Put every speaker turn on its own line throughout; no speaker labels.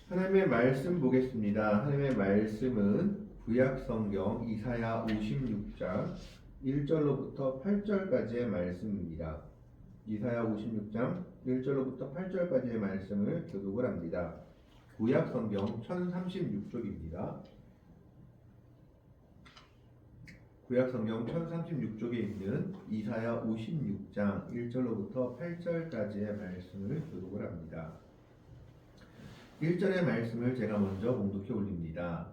하나님의 말씀 보겠습니다. 하나님의 말씀은 구약 성경 이사야 56장 1절로부터 8절까지의 말씀입니다. 이사야 56장 1절로부터 8절까지의 말씀을 교독을 합니다. 구약 성경 1036쪽입니다. 구약 성경 1036쪽에 있는 이사야 56장 1절로부터 8절까지의 말씀을 교독을 합니다. 1절의 말씀을 제가 먼저 봉독해 올립니다.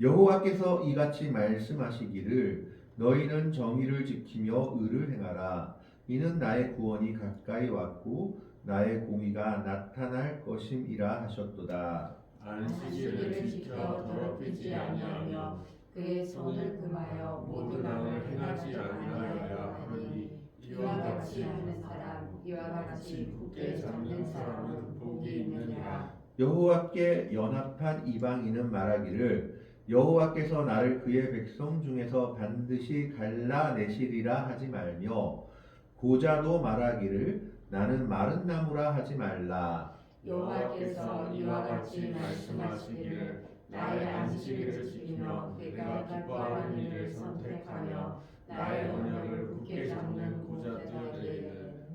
여호와께서 이같이 말씀하시기를 너희는 정의를 지키며 의를 행하라. 이는 나의 구원이 가까이 왔고 나의 공의가 나타날 것임이라 하셨도다.
안식일을 지켜 더럽히지 아니하며 그의 손을 금하여 모든 악을 행하지 아니하여야 하니 이와 같이 하는 사람 이와 같이 굳게 잡는 사람은 복이 있느니라.
여호와께 연합한 이방인은 말하기를 여호와께서 나를 그의 백성 중에서 반드시 갈라내시리라 하지 말며 고자도 말하기를 나는 마른 나무라 하지 말라.
여호와께서 이와 같이 말씀하시기를 나의 안식일을 지키며 내가 기뻐하는 일을 선택하며 나의 언약을 굳게 잡는 고자들에게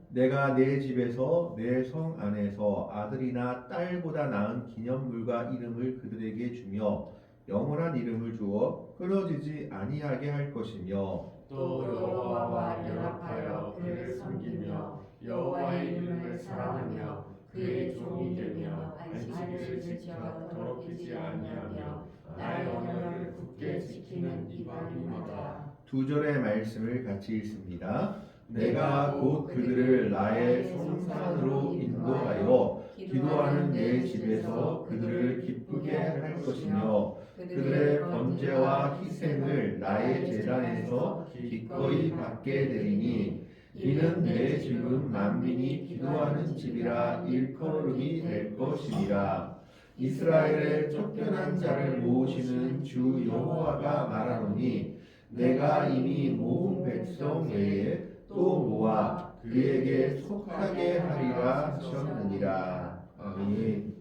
내가 내 집에서 내 성 안에서 아들이나 딸보다 나은 기념물과 이름을 그들에게 주며 영원한 이름을 주어 끊어지지 아니하게 할 것이며
또 여호와와 연합하여 그를 섬기며 여호와의 이름을 사랑하며 그의 종이 되며 안식일을 지켜 더럽히지 아니하며 나의 언약을 굳게 지키는 이방인이다.
두 절의 말씀을 같이 읽습니다. 내가 곧 그들을 나의 성산으로 인도하여 기도하는 내 집에서 그들을 기쁘게 할 것이며 그들의 번제와 희생을 나의 제단에서 기꺼이 받게 되리니 이는 내 집은 만민이 기도하는 집이라 일컬음이 될 것이니라. 이스라엘의 쫓겨난 자를 모으시는 주 여호와가 말하노니 내가 이미 모은 백성 외에 또 모아 그에게 속하게 하리라 하셨느니라. 아멘.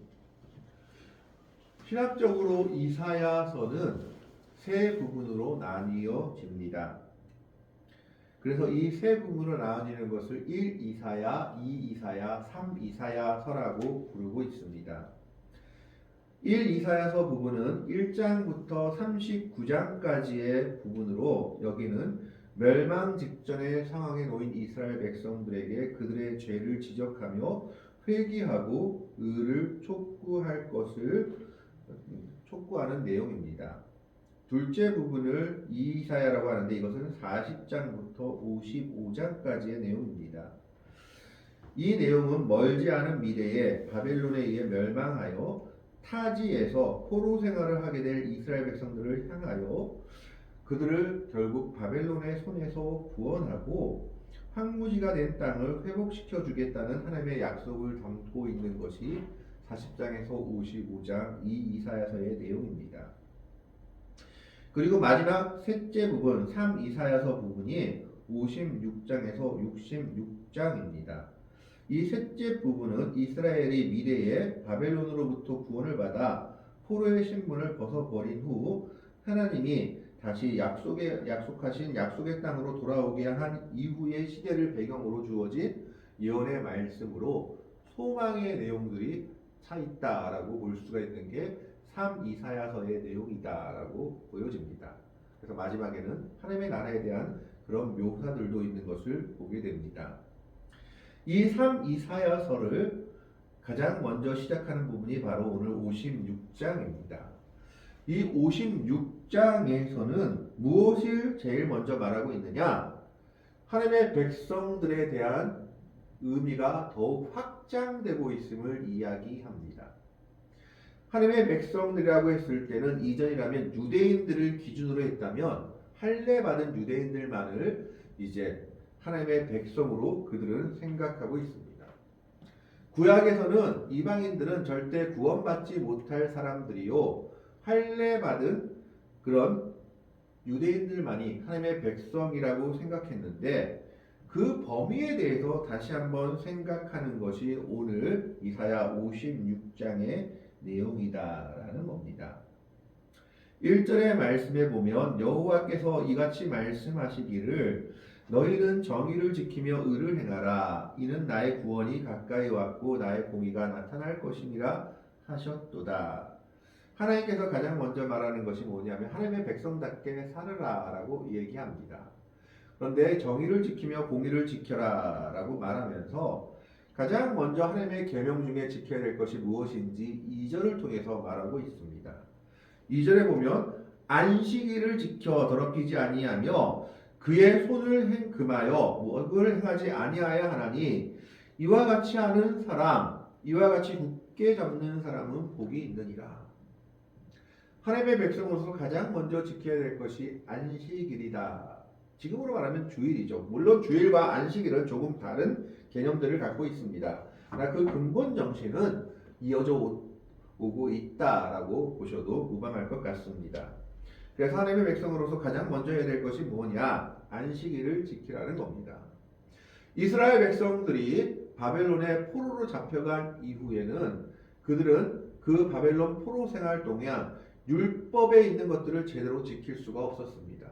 신학적으로 이사야서는 세 부분으로 나뉘어집니다. 그래서 이 세 부분으로 나뉘는 것을 1 이사야, 2 이사야, 3 이사야서라고 부르고 있습니다. 1 이사야서 부분은 1장부터 39장까지의 부분으로 여기는 멸망 직전의 상황에 놓인 이스라엘 백성들에게 그들의 죄를 지적하며 회개하고 의를 촉구할 것을 촉구하는 내용입니다. 둘째 부분을 이사야라고 하는데 이것은 40장부터 55장까지의 내용입니다. 이 내용은 멀지 않은 미래에 바벨론에 의해 멸망하여 타지에서 포로 생활을 하게 될 이스라엘 백성들을 향하여 그들을 결국 바벨론의 손에서 구원하고 황무지가 된 땅을 회복시켜 주겠다는 하나님의 약속을 담고 있는 것이 40장에서 55장 이 이사야서의 내용입니다. 그리고 마지막 셋째 부분 3 이사야서 부분이 56장에서 66장입니다. 이 셋째 부분은 이스라엘이 미래에 바벨론으로부터 구원을 받아 포로의 신분을 벗어버린 후 하나님이 다시 약속하신 약속의 땅으로 돌아오게 한 이후의 시대를 배경으로 주어진 예언의 말씀으로 소망의 내용들이 차 있다라고 볼 수가 있는 게 3 이사야서의 내용이다라고 보여집니다. 그래서 마지막에는 하나님의 나라에 대한 그런 묘사들도 있는 것을 보게 됩니다. 이 3 이사야서를 가장 먼저 시작하는 부분이 바로 오늘 56장입니다. 이 56장에서는 무엇을 제일 먼저 말하고 있느냐? 하나님의 백성들에 대한 의미가 더욱 확장되고 있음을 이야기합니다. 하나님의 백성들이라고 했을 때는 이전이라면 유대인들을 기준으로 했다면 할례 받은 유대인들만을 이제 하나님의 백성으로 그들은 생각하고 있습니다. 구약에서는 이방인들은 절대 구원받지 못할 사람들이요 할례 받은 그런 유대인들만이 하나님의 백성이라고 생각했는데 그 범위에 대해서 다시 한번 생각하는 것이 오늘 이사야 56장의 내용이다라는 겁니다. 1절의 말씀에 보면 여호와께서 이같이 말씀하시기를 너희는 정의를 지키며 의를 행하라. 이는 나의 구원이 가까이 왔고 나의 공의가 나타날 것이니라 하셨도다. 하나님께서 가장 먼저 말하는 것이 뭐냐면 하나님의 백성답게 살으라 라고 얘기합니다. 그런데 정의를 지키며 공의를 지켜라 라고 말하면서 가장 먼저 하나님의 계명 중에 지켜야 될 것이 무엇인지 2절을 통해서 말하고 있습니다. 2절에 보면 안식일을 지켜 더럽히지 아니하며 그의 손을 금하여 무엇을 행하지 아니하여 하나니 이와 같이 하는 사람 이와 같이 굳게 잡는 사람은 복이 있느니라. 하나님의 백성으로서 가장 먼저 지켜야 될 것이 안식일이다. 지금으로 말하면 주일이죠. 물론 주일과 안식일은 조금 다른 개념들을 갖고 있습니다. 그러나 그 근본 정신은 이어져 오고 있다라고 보셔도 무방할 것 같습니다. 그래서 하나님의 백성으로서 가장 먼저 해야 될 것이 뭐냐? 안식일을 지키라는 겁니다. 이스라엘 백성들이 바벨론의 포로로 잡혀간 이후에는 그들은 그 바벨론 포로 생활 동안 율법에 있는 것들을 제대로 지킬 수가 없었습니다.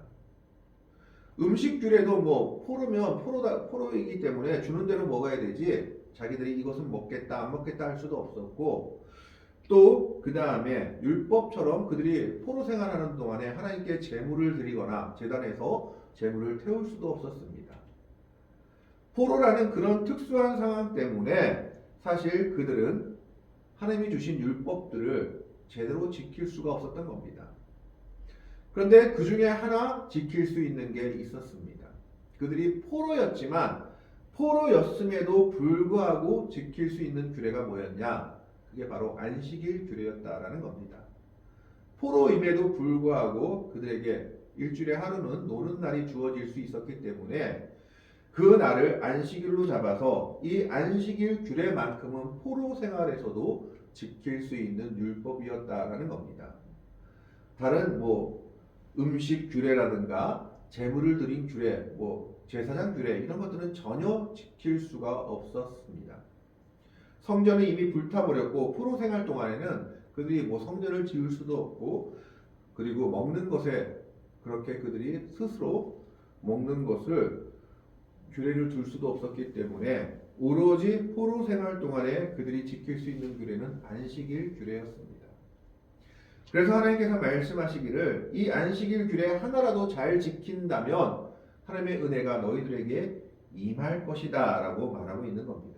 음식 규례도 뭐 포로면 포로이기 때문에 주는 대로 먹어야 되지 자기들이 이것은 먹겠다 안 먹겠다 할 수도 없었고 또 그 다음에 율법처럼 그들이 포로 생활하는 동안에 하나님께 제물을 드리거나 제단에서 제물을 태울 수도 없었습니다. 포로라는 그런 특수한 상황 때문에 사실 그들은 하나님이 주신 율법들을 제대로 지킬 수가 없었던 겁니다. 그런데 그 중에 하나 지킬 수 있는 게 있었습니다. 그들이 포로였지만 포로였음에도 불구하고 지킬 수 있는 규례가 뭐였냐? 그게 바로 안식일 규례였다라는 겁니다. 포로임에도 불구하고 그들에게 일주일에 하루는 노는 날이 주어질 수 있었기 때문에 그 날을 안식일로 잡아서 이 안식일 규례만큼은 포로 생활에서도 지킬 수 있는 율법이었다라는 겁니다. 다른 음식 규례라든가 제물을 드린 규례, 제사장 규례 이런 것들은 전혀 지킬 수가 없었습니다. 성전이 이미 불타버렸고 포로 생활 동안에는 그들이 성전을 지을 수도 없고 그리고 먹는 것에 그렇게 그들이 스스로 먹는 것을 규례를 둘 수도 없었기 때문에 오로지 포로 생활 동안에 그들이 지킬 수 있는 규례는 안식일 규례였습니다. 그래서 하나님께서 말씀하시기를 이 안식일 규례 하나라도 잘 지킨다면 하나님의 은혜가 너희들에게 임할 것이다 라고 말하고 있는 겁니다.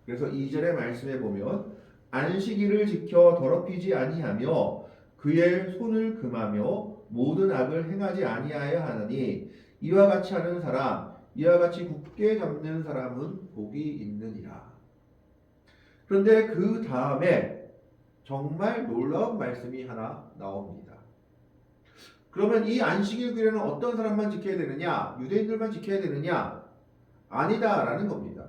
그래서 2절의 말씀에 보면 안식일을 지켜 더럽히지 아니하며 그의 손을 금하며 모든 악을 행하지 아니하여 하느니 이와 같이 하는 사람 이와 같이 굳게 잡는 사람은 복이 있느니라. 그런데 그 다음에 정말 놀라운 말씀이 하나 나옵니다. 그러면 이 안식일 규례는 어떤 사람만 지켜야 되느냐? 유대인들만 지켜야 되느냐? 아니다라는 겁니다.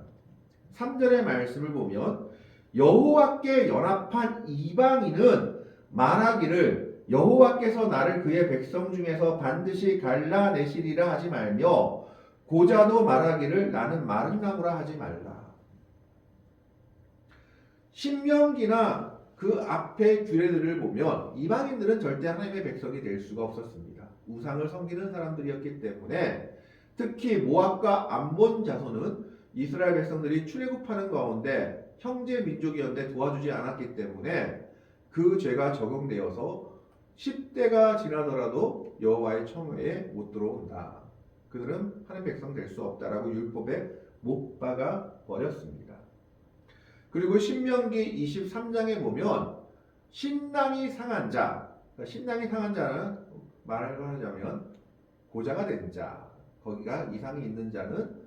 3절의 말씀을 보면 여호와께 연합한 이방인은 말하기를 여호와께서 나를 그의 백성 중에서 반드시 갈라내시리라 하지 말며 고자도 말하기를 나는 마른 나무라 하지 말라. 신명기나 그 앞의 규례들을 보면 이방인들은 절대 하나님의 백성이 될 수가 없었습니다. 우상을 섬기는 사람들이었기 때문에 특히 모압과 암몬 자손은 이스라엘 백성들이 출애굽하는 가운데 형제 민족이었는데 도와주지 않았기 때문에 그 죄가 적용되어서 10대가 지나더라도 여호와의 청회에 못 들어온다. 그들은 하나님 백성 될 수 없다라고 율법에 못 박아 버렸습니다. 그리고 신명기 23장에 보면 신랑이 상한 자, 신랑이 상한 자는 말을 하자면 고자가 된 자, 거기가 이상이 있는 자는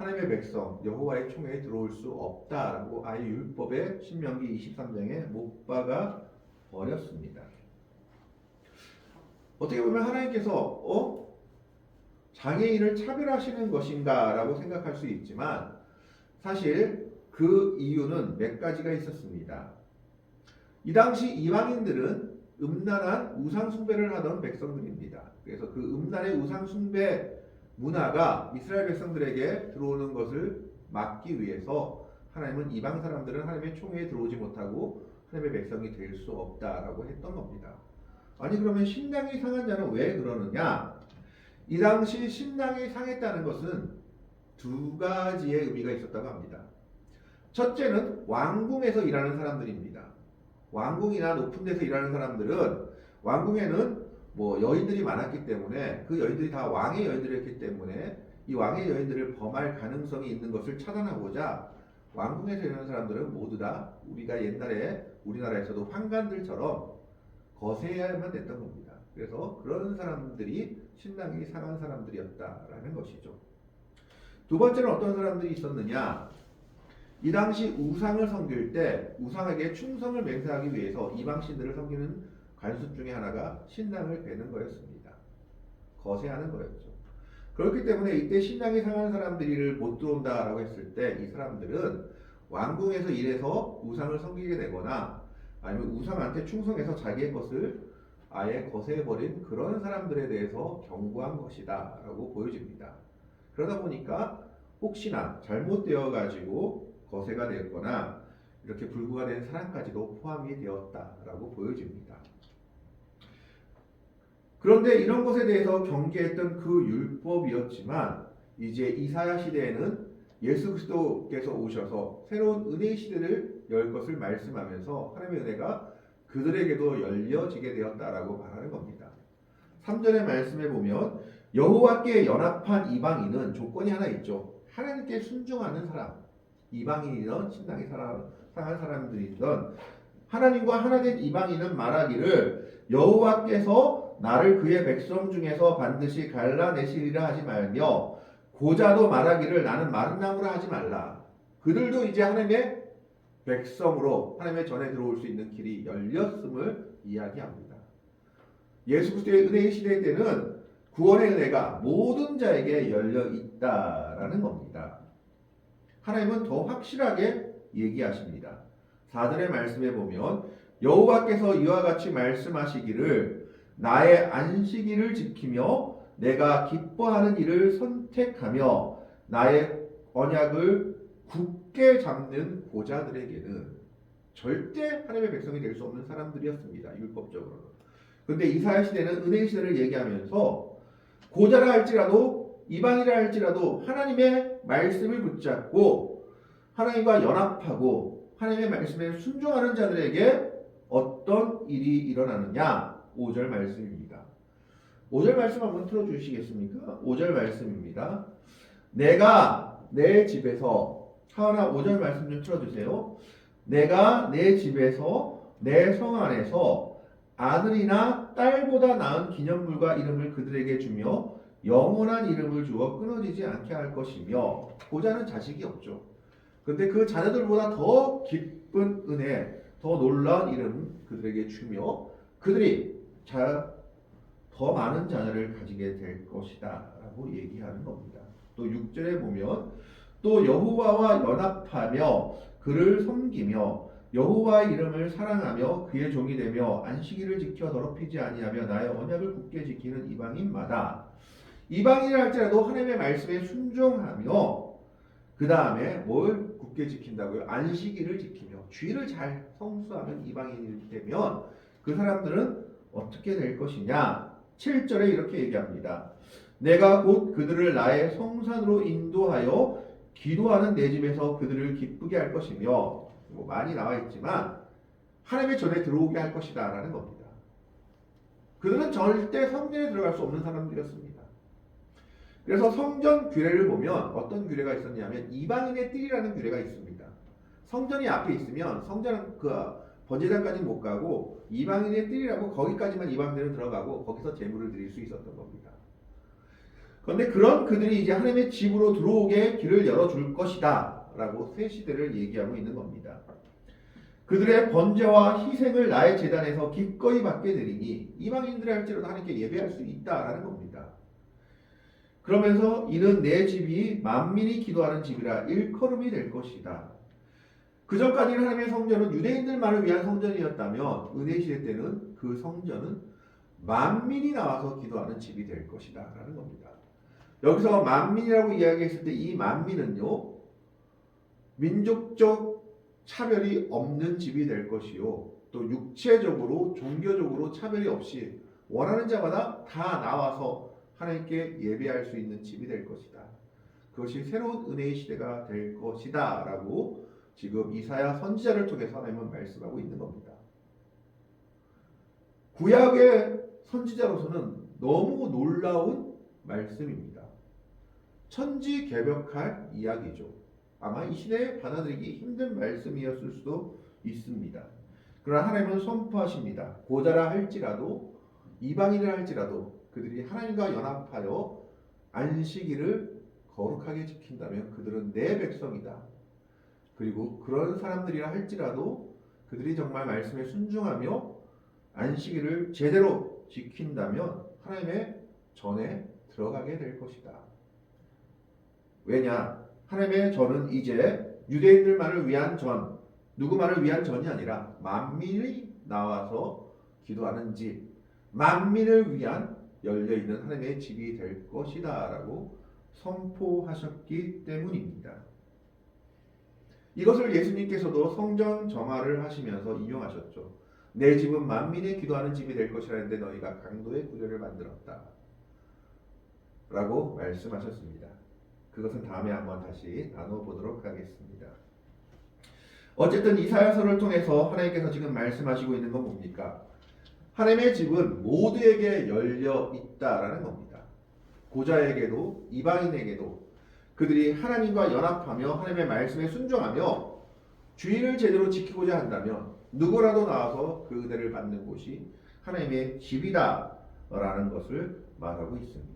하나님의 백성 여호와의 총회에 들어올 수 없다라고 아예 율법에 신명기 23장에 못 박아 버렸습니다. 어떻게 보면 하나님께서 장애인을 차별하시는 것인가라고 생각할 수 있지만 사실 그 이유는 몇 가지가 있었습니다. 이 당시 이방인들은 음란한 우상 숭배를 하던 백성들입니다. 그래서 그 음란의 우상 숭배 문화가 이스라엘 백성들에게 들어오는 것을 막기 위해서 하나님은 이방 사람들은 하나님의 총회에 들어오지 못하고 하나님의 백성이 될 수 없다라고 했던 겁니다. 아니 그러면 신랑이 상한 자는 왜 그러느냐? 이 당시 신랑이 상했다는 것은 두 가지의 의미가 있었다고 합니다. 첫째는 왕궁에서 일하는 사람들입니다. 왕궁이나 높은 데서 일하는 사람들은 왕궁에는 뭐 여인들이 많았기 때문에 그 여인들이 다 왕의 여인들이었기 때문에 이 왕의 여인들을 범할 가능성이 있는 것을 차단하고자 왕궁에서 일하는 사람들은 모두 다 우리가 옛날에 우리나라에서도 환관들처럼 거세야만 됐던 겁니다. 그래서 그런 사람들이 신랑이 상한 사람들이었다라는 것이죠. 두 번째는 어떤 사람들이 있었느냐? 이 당시 우상을 섬길 때 우상에게 충성을 맹세하기 위해서 이방신들을 섬기는 관습 중에 하나가 신랑을 베는 거였습니다. 거세하는 거였죠. 그렇기 때문에 이때 신랑이 상한 사람들이 못 들어온다라고 했을 때 이 사람들은 왕궁에서 일해서 우상을 섬기게 되거나 아니면 우상한테 충성해서 자기의 것을 아예 거세해버린 그런 사람들에 대해서 경고한 것이다 라고 보여집니다. 그러다 보니까 혹시나 잘못되어 가지고 거세가 되었거나 이렇게 불구가 된 사람까지도 포함이 되었다라고 보여집니다. 그런데 이런 것에 대해서 경계했던 그 율법이었지만 이제 이사야 시대에는 예수 그리스도께서 오셔서 새로운 은혜의 시대를 열 것을 말씀하면서 하나님의 은혜가 그들에게도 열려지게 되었다라고 말하는 겁니다. 3절의 말씀에 보면 여호와께 연합한 이방인은 조건이 하나 있죠. 하나님께 순종하는 사람, 이방인이든 신랑이 상한 사람들이든 하나님과 하나 된 이방인은 말하기를 여호와께서 나를 그의 백성 중에서 반드시 갈라내시리라 하지 말며 고자도 말하기를 나는 마른 나무라 하지 말라. 그들도 이제 하나님의 백성으로 하나님의 전에 들어올 수 있는 길이 열렸음을 이야기합니다. 예수 그리스도의 은혜의 시대 때는 구원의 은혜가 모든 자에게 열려 있다라는 겁니다. 하나님은 더 확실하게 얘기하십니다. 4절의 말씀에 보면 여호와께서 이와 같이 말씀하시기를 나의 안식일을 지키며 내가 기뻐하는 일을 선택하며 나의 언약을 굳게 잡는 고자들에게는 절대 하나님의 백성이 될 수 없는 사람들이었습니다. 율법적으로는. 그런데 이사야 시대는 은혜의 시대를 얘기하면서 고자라 할지라도 이방이라 할지라도 하나님의 말씀을 붙잡고 하나님과 연합하고 하나님의 말씀에 순종하는 자들에게 어떤 일이 일어나느냐? 5절 말씀입니다. 5절 말씀 한번 틀어주시겠습니까? 5절 말씀입니다. 내가 내 집에서 하나 5절 말씀 좀 틀어주세요. 내가 내 집에서 내 성 안에서 아들이나 딸보다 나은 기념물과 이름을 그들에게 주며 영원한 이름을 주어 끊어지지 않게 할 것이며 고자는 자식이 없죠. 근데 그 자녀들보다 더 기쁜 은혜, 더 놀라운 이름 그들에게 주며 그들이 더 많은 자녀를 가지게 될 것이다 라고 얘기하는 겁니다. 또 6절에 보면 또 여호와와 연합하며 그를 섬기며 여호와의 이름을 사랑하며 그의 종이 되며 안식일을 지켜 더럽히지 아니하며 나의 언약을 굳게 지키는 이방인마다 이방인이라 할지라도 하나님의 말씀에 순종하며 그 다음에 뭘 굳게 지킨다고요? 안식일을 지키며 주일을 잘 성수하는 이방인이 되면 그 사람들은 어떻게 될 것이냐? 7절에 이렇게 얘기합니다. 내가 곧 그들을 나의 성산으로 인도하여 기도하는 내 집에서 그들을 기쁘게 할 것이며 뭐 많이 나와 있지만 하나님의 전에 들어오게 할 것이다 라는 겁니다. 그들은 절대 성전에 들어갈 수 없는 사람들이었습니다. 그래서 성전 규례를 보면 어떤 규례가 있었냐면 이방인의 뜰이라는 규례가 있습니다. 성전이 앞에 있으면 성전은 그 번제단까지 못 가고 이방인의 뜰이라고 거기까지만 이방인들은 들어가고 거기서 제물을 드릴 수 있었던 겁니다. 그런데 그런 그들이 이제 하나님의 집으로 들어오게 길을 열어줄 것이다 라고 새 시대를 얘기하고 있는 겁니다. 그들의 번제와 희생을 나의 제단에서 기꺼이 받게 되리니 이방인들이 할지라도 하나님께 예배할 수 있다라는 겁니다. 그러면서 이는 내 집이 만민이 기도하는 집이라 일컬음이 될 것이다. 그전까지는 하나님의 성전은 유대인들만을 위한 성전이었다면 은혜 시대 때는 그 성전은 만민이 나와서 기도하는 집이 될 것이다 라는 겁니다. 여기서 만민이라고 이야기했을 때 이 만민은요 민족적 차별이 없는 집이 될 것이요 또 육체적으로 종교적으로 차별이 없이 원하는 자마다 다 나와서 하나님께 예배할 수 있는 집이 될 것이다. 그것이 새로운 은혜의 시대가 될 것이다 라고 지금 이사야 선지자를 통해서 하나님은 말씀하고 있는 겁니다. 구약의 선지자로서는 너무 놀라운 말씀입니다. 천지개벽할 이야기죠. 아마 이 시대에 받아들이기 힘든 말씀이었을 수도 있습니다. 그러나 하나님은 선포하십니다. 고자라 할지라도 이방인이라 할지라도 그들이 하나님과 연합하여 안식일을 거룩하게 지킨다면 그들은 내 백성이다. 그리고 그런 사람들이라 할지라도 그들이 정말 말씀에 순종하며 안식일을 제대로 지킨다면 하나님의 전에 들어가게 될 것이다. 왜냐? 하나님의 전은 이제 유대인들만을 위한 전, 누구만을 위한 전이 아니라 만민이 나와서 기도하는 집, 만민을 위한 열려있는 하나님의 집이 될 것이다 라고 선포하셨기 때문입니다. 이것을 예수님께서도 성전 정화를 하시면서 인용하셨죠. 내 집은 만민이 기도하는 집이 될 것이라는데 너희가 강도의 구절을 만들었다 라고 말씀하셨습니다. 그것은 다음에 한번 다시 나눠보도록 하겠습니다. 어쨌든 이사야서를 통해서 하나님께서 지금 말씀하시고 있는 건 뭡니까? 하나님의 집은 모두에게 열려 있다라는 겁니다. 고자에게도 이방인에게도 그들이 하나님과 연합하며 하나님의 말씀에 순종하며 주의를 제대로 지키고자 한다면 누구라도 나와서 그 은혜를 받는 곳이 하나님의 집이다라는 것을 말하고 있습니다.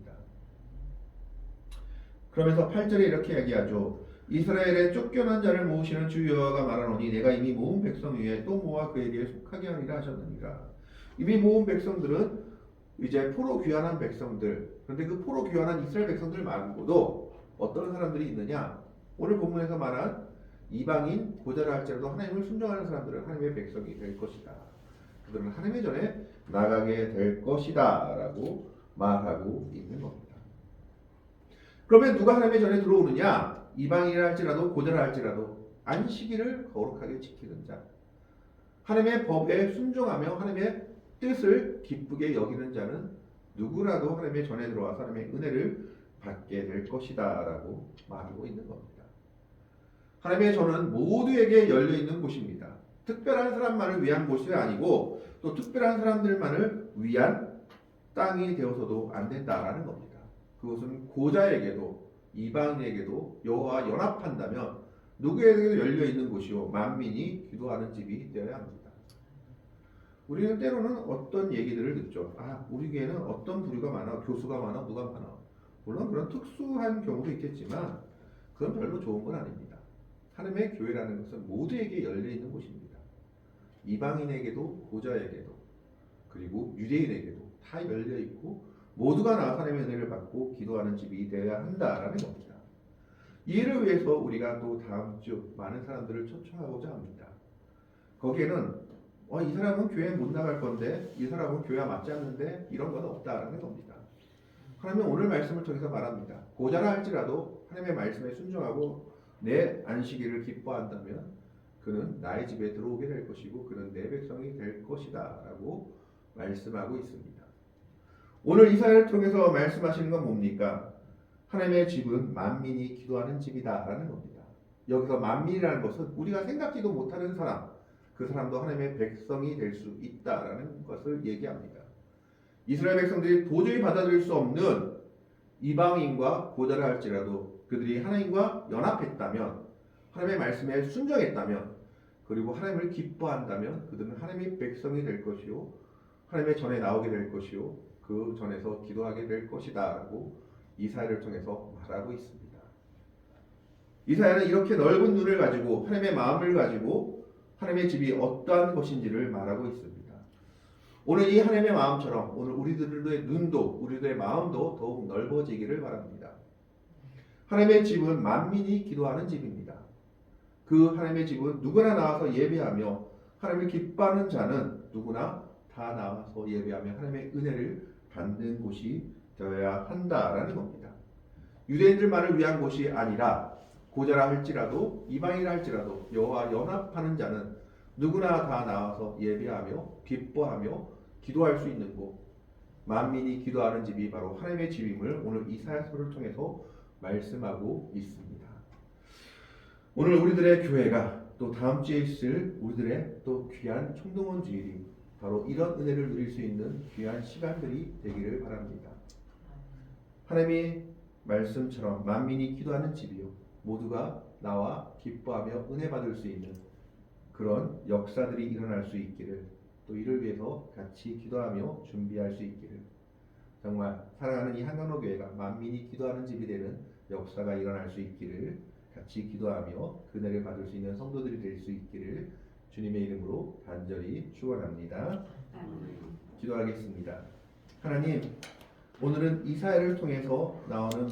그러면서 8절에 이렇게 얘기하죠. 이스라엘의 쫓겨난 자를 모으시는 주 여호와가 말하노니 내가 이미 모은 백성 위에 또 모아 그에게 속하게 하리라 하셨느니라. 이미 모은 백성들은 이제 포로 귀환한 백성들. 그런데 그 포로 귀환한 이스라엘 백성들 말고도 어떤 사람들이 있느냐? 오늘 본문에서 말한 이방인 고자라 할지라도 하나님을 순종하는 사람들은 하나님의 백성이 될 것이다. 그들은 하나님의 전에 나가게 될 것이다 라고 말하고 있는 겁니다. 그러면 누가 하나님의 전에 들어오느냐? 이방인이라 할지라도 고자라 할지라도 안식일을 거룩하게 지키는 자, 하나님의 법에 순종하며 하나님의 뜻을 기쁘게 여기는 자는 누구라도 하나님의 전에 들어와서 하나님의 은혜를 받게 될 것이다 라고 말하고 있는 겁니다. 하나님의 전은 모두에게 열려있는 곳입니다. 특별한 사람만을 위한 곳이 아니고 또 특별한 사람들만을 위한 땅이 되어서도 안 된다라는 겁니다. 그것은 고자에게도 이방인에게도 여호와와 연합한다면 누구에게도 열려있는 곳이요 만민이 기도하는 집이 되어야 합니다. 우리는 때로는 어떤 얘기들을 듣죠. 우리 교회는 어떤 부류가 많아, 교수가 많아, 누가 많아. 물론 그런 특수한 경우도 있겠지만 그건 별로 좋은 건 아닙니다. 하나님의 교회라는 것은 모두에게 열려있는 곳입니다. 이방인에게도 고자에게도 그리고 유대인에게도 다 열려있고 모두가 나와 하나님의 은혜를 받고 기도하는 집이 되어야 한다라는 겁니다. 이를 위해서 우리가 또 다음 주 많은 사람들을 초청하고자 합니다. 거기에는 이 사람은 교회 못 나갈 건데 이 사람은 교회와 맞지 않는데 이런 건 없다라는 겁니다. 하나님은 오늘 말씀을 통해서 말합니다. 고자라 할지라도 하나님의 말씀에 순종하고 내 안식일을 기뻐한다면 그는 나의 집에 들어오게 될 것이고 그는 내 백성이 될 것이다 라고 말씀하고 있습니다. 오늘 이사야를 통해서 말씀하시는 건 뭡니까? 하나님의 집은 만민이 기도하는 집이다 라는 겁니다. 여기서 만민이라는 것은 우리가 생각지도 못하는 사람, 그 사람도 하나님의 백성이 될 수 있다라는 것을 얘기합니다. 이스라엘 백성들이 도저히 받아들일 수 없는 이방인과 고자라 할지라도 그들이 하나님과 연합했다면, 하나님의 말씀에 순종했다면, 그리고 하나님을 기뻐한다면 그들은 하나님의 백성이 될 것이요 하나님의 전에 나오게 될 것이요 그 전에서 기도하게 될 것이다 라고 이사야를 통해서 말하고 있습니다. 이사야는 이렇게 넓은 눈을 가지고 하나님의 마음을 가지고 하나님의 집이 어떠한 것인지를 말하고 있습니다. 오늘 이 하나님의 마음처럼 오늘 우리들의 눈도 우리들의 마음도 더욱 넓어지기를 바랍니다. 하나님의 집은 만민이 기도하는 집입니다. 그 하나님의 집은 누구나 나와서 예배하며 하나님을 기뻐하는 자는 누구나 다 나와서 예배하며 하나님의 은혜를 받는 곳이 되어야 한다라는 겁니다. 유대인들만을 위한 곳이 아니라 고자라 할지라도 이방이라 할지라도 여호와 연합하는 자는 누구나 다 나와서 예배하며 기뻐하며 기도할 수 있는 곳, 만민이 기도하는 집이 바로 하나님의 집임을 오늘 이사야서를 통해서 말씀하고 있습니다. 오늘 우리들의 교회가 또 다음 주에 있을 우리들의 또 귀한 총동원 주일이 바로 이런 은혜를 누릴 수 있는 귀한 시간들이 되기를 바랍니다. 하나님의 말씀처럼 만민이 기도하는 집이요 모두가 나와 기뻐하며 은혜 받을 수 있는 그런 역사들이 일어날 수 있기를, 또 이를 위해서 같이 기도하며 준비할 수 있기를, 정말 사랑하는 이 한강로 교회가 만민이 기도하는 집이 되는 역사가 일어날 수 있기를 같이 기도하며 그늘을 받을 수 있는 성도들이 될 수 있기를 주님의 이름으로 간절히 축원합니다. 기도하겠습니다. 하나님, 오늘은 이사야를 통해서 나오는